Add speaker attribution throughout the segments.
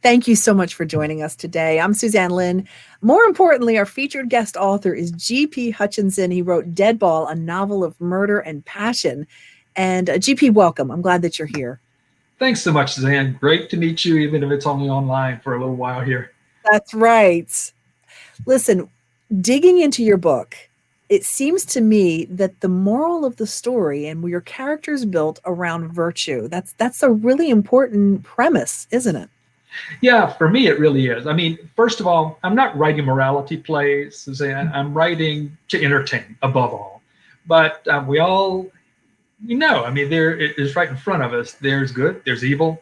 Speaker 1: Thank you so much for joining us today. I'm Suzanne Lynn. More importantly, our featured guest author is GP Hutchinson. He wrote Deadball, a novel of murder and passion. And GP, welcome. I'm glad that you're here.
Speaker 2: Thanks so much, Suzanne. Great to meet you, even if it's only online for a little while here.
Speaker 1: That's right. Listen, digging into your book, it seems to me that the moral of the story and your characters built around virtue. That's a really important premise, isn't it?
Speaker 2: Yeah, for me, it really is. I mean, first of all, I'm not writing morality plays, Suzanne. I'm writing to entertain above all. But we all, I mean, there it is right in front of us. There's good, there's evil,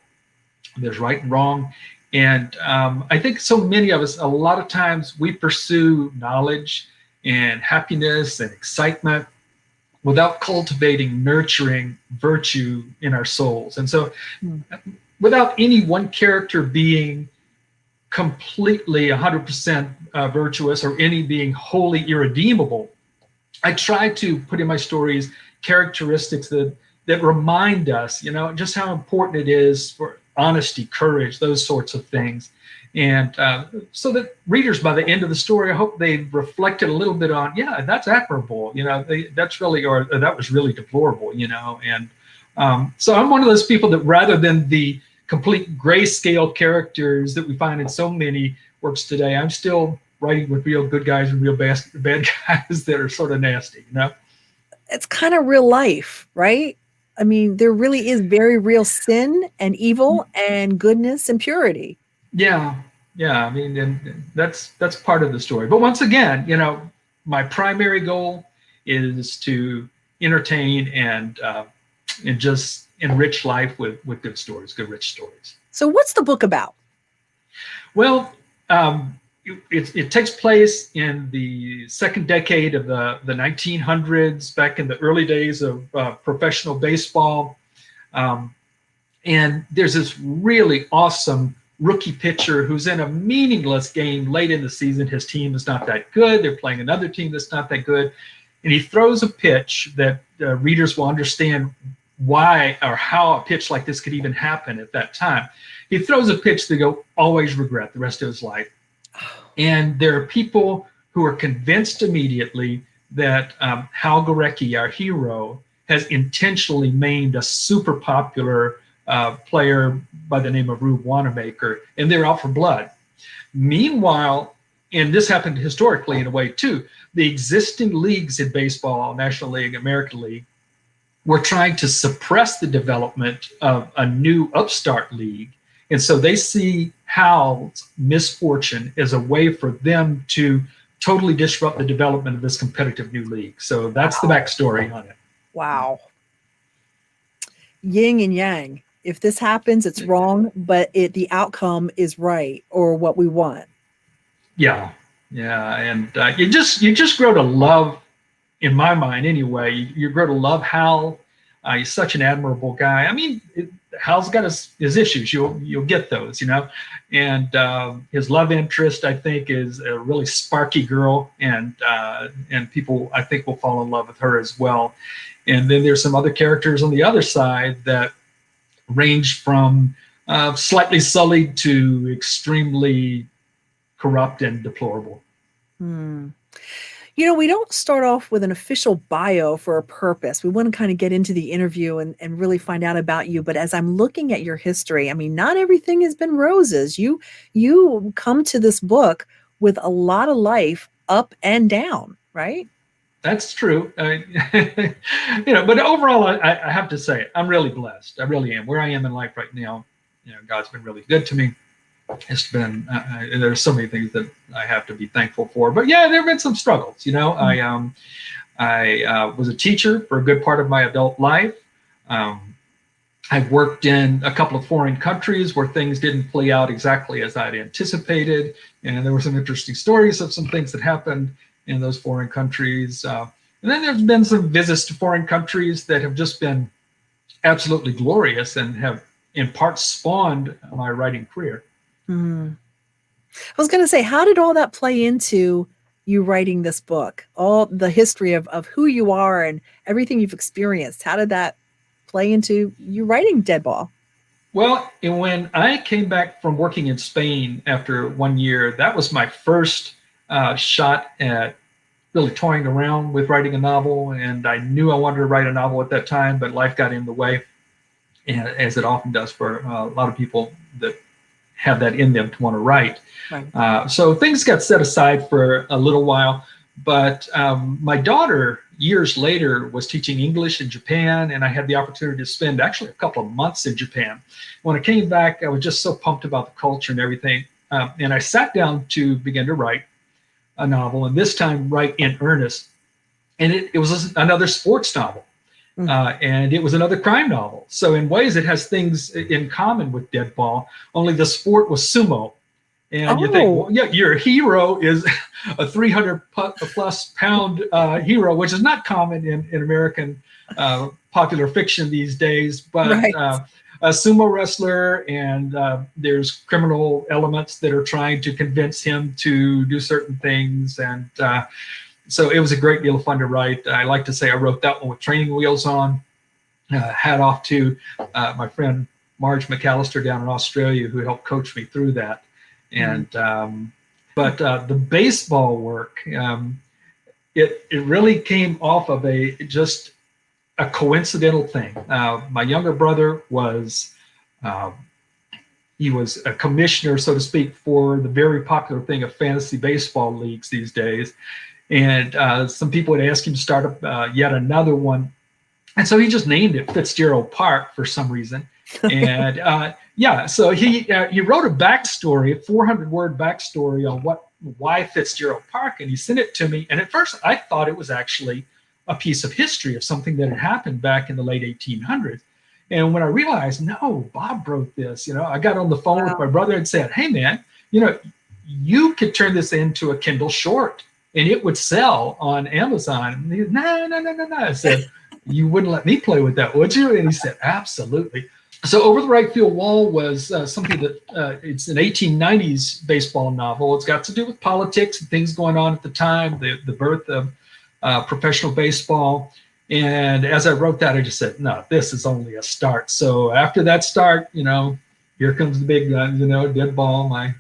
Speaker 2: there's right and wrong. And I think so many of us, a lot of times, we pursue knowledge and happiness and excitement without cultivating, nurturing virtue in our souls. And so, without any one character being completely 100% virtuous or any being wholly irredeemable, I try to put in my stories characteristics that remind us, just how important it is for honesty, courage, those sorts of things. And so that readers, by the end of the story, I hope they've reflected a little bit on, yeah, that's admirable, that's really, or that was really deplorable, And so I'm one of those people that rather than the complete grayscale characters that we find in so many works today, I'm still writing with real good guys and real bad guys that are sort of nasty,
Speaker 1: It's kind of real life, right? I mean, there really is very real sin and evil and goodness and purity.
Speaker 2: Yeah, yeah. I mean, and that's part of the story. But once again, my primary goal is to entertain and just enrich life with good stories, good rich stories.
Speaker 1: So, what's the book about?
Speaker 2: Well, it takes place in the second decade of the 1900s, back in the early days of professional baseball. And there's this really awesome rookie pitcher who's in a meaningless game late in the season. His team is not that good. They're playing another team that's not that good. And he throws a pitch that readers will understand why or how a pitch like this could even happen at that time. He throws a pitch that he'll always regret the rest of his life. And there are people who are convinced immediately that Hal Gerecke, our hero, has intentionally maimed a super popular player by the name of Rube Wannamaker, and they're out for blood. Meanwhile, and this happened historically in a way too, the existing leagues in baseball, National League, American League, were trying to suppress the development of a new upstart league. And so they see Hal's misfortune as a way for them to totally disrupt the development of this competitive new league. So that's the backstory on it.
Speaker 1: Wow. Yin and yang. If this happens, it's wrong, but the outcome is right, or what we want.
Speaker 2: Yeah, yeah, and you just grow to love, in my mind anyway. You grow to love Hal. He's such an admirable guy. I mean, Hal's got his issues. You'll get those, And his love interest, I think, is a really sparky girl, and people, I think, will fall in love with her as well. And then there's some other characters on the other side that range from slightly sullied to extremely corrupt and deplorable.
Speaker 1: We don't start off with an official bio for a purpose. We want to kind of get into the interview and really find out about you. But as I'm looking at your history, I mean, not everything has been roses. You come to this book with a lot of life up and down, right?
Speaker 2: That's true. But overall, I have to say, I'm really blessed. I really am. Where I am in life right now, God's been really good to me. It's been, there's so many things that I have to be thankful for. But yeah, there have been some struggles. I was a teacher for a good part of my adult life. I've worked in a couple of foreign countries where things didn't play out exactly as I'd anticipated. And there were some interesting stories of some things that happened in those foreign countries. And then there's been some visits to foreign countries that have just been absolutely glorious and have in part spawned my writing career.
Speaker 1: I was going to say, how did all that play into you writing this book? All the history of who you are and everything you've experienced. How did that play into you writing Deadball?
Speaker 2: Well, and when I came back from working in Spain after 1 year, that was my first shot at really toying around with writing a novel. And I knew I wanted to write a novel at that time, but life got in the way, and as it often does for a lot of people that have that in them to want to write.
Speaker 1: Right.
Speaker 2: So things got set aside for a little while. But my daughter, years later, was teaching English in Japan, and I had the opportunity to spend actually a couple of months in Japan. When I came back, I was just so pumped about the culture and everything. And I sat down to begin to write a novel, and this time write in earnest. And it was another sports novel. And it was another crime novel. So in ways, it has things in common with Deadball, only the sport was sumo. And you think, well, yeah, your hero is a 300 plus pound hero, which is not common in American popular fiction these days. But
Speaker 1: Right.
Speaker 2: A sumo wrestler, and there's criminal elements that are trying to convince him to do certain things. And so it was a great deal of fun to write. I like to say I wrote that one with training wheels on. Hat off to my friend Marge McAllister down in Australia, who helped coach me through that. And but the baseball work, it really came off of just a coincidental thing. My younger brother was he was a commissioner, so to speak, for the very popular thing of fantasy baseball leagues these days. And some people would ask him to start up yet another one. And so he just named it Fitzgerald Park for some reason. And so he wrote a backstory, a 400-word backstory on why Fitzgerald Park, and he sent it to me. And at first I thought it was actually a piece of history of something that had happened back in the late 1800s. And when I realized, no, Bob wrote this, I got on the phone with my brother and said, hey man, you could turn this into a Kindle short and it would sell on Amazon. And he, no. I said, you wouldn't let me play with that, would you? And he said, absolutely. So Over the Right Field Wall was something that it's an 1890s baseball novel. It's got to do with politics and things going on at the time, the birth of professional baseball. And as I wrote that, I just said, no, this is only a start. So after that start, here comes the big guns, Deadball. I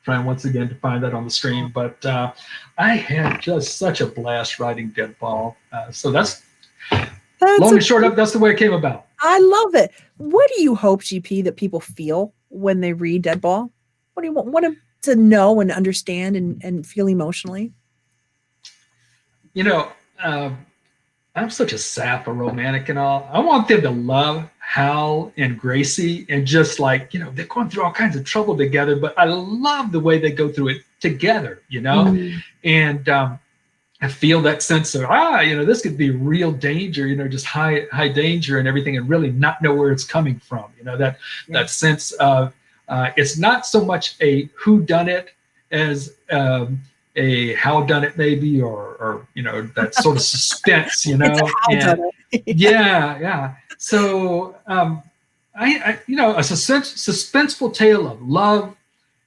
Speaker 2: trying once again to find that on the screen. But I had just such a blast writing Deadball. So that's long and short up, that's the way it came about.
Speaker 1: I love it. What do you hope, GP, that people feel when they read Deadball? What do you want them to know and understand and feel emotionally?
Speaker 2: I'm such a sap, a romantic and all. I want them to love Hal and Gracie and just like, they're going through all kinds of trouble together, but I love the way they go through it together, and I feel that sense of, this could be real danger, just high danger and everything, and really not know where it's coming from. That sense of, it's not so much a whodunit as a how done it maybe, or that sort of suspense, yeah. So I a suspenseful tale of love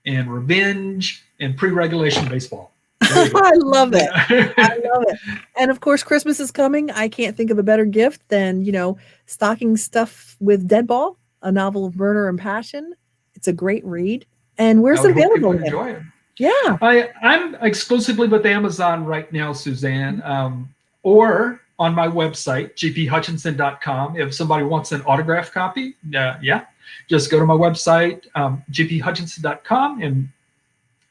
Speaker 2: and revenge and pre-regulation baseball.
Speaker 1: I love it. I love it. And of course, Christmas is coming. I can't think of a better gift than, stocking stuff with Deadball, a novel of murder and passion. It's a great read. And where's it available?
Speaker 2: Enjoy it.
Speaker 1: Yeah.
Speaker 2: I'm exclusively with Amazon right now, Suzanne, or on my website, gphutchinson.com. If somebody wants an autographed copy, just go to my website, gphutchinson.com, and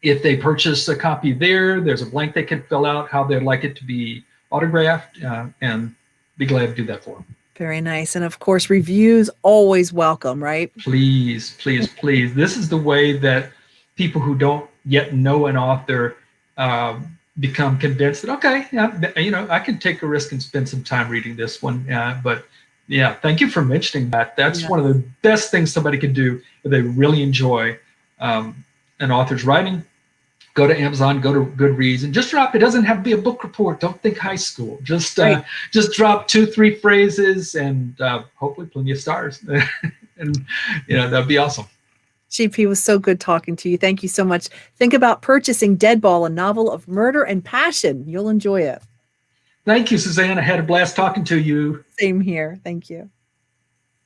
Speaker 2: if they purchase a copy there's a blank they can fill out how they'd like it to be autographed, and be glad to do that for them.
Speaker 1: Very nice. And of course, reviews always welcome, right?
Speaker 2: Please. This is the way that people who don't yet know an author become convinced that, okay, I can take a risk and spend some time reading this one. But yeah, thank you for mentioning that. That's one of the best things somebody can do if they really enjoy an author's writing. Go to Amazon, go to Goodreads, and just drop. It doesn't have to be a book report. Don't think high school. Just drop 2-3 phrases, and hopefully plenty of stars. And that'd be awesome.
Speaker 1: GP, was so good talking to you. Thank you so much. Think about purchasing Deadball, a novel of murder and passion. You'll enjoy it.
Speaker 2: Thank you, Suzanne. I had a blast talking to you.
Speaker 1: Same here. Thank you.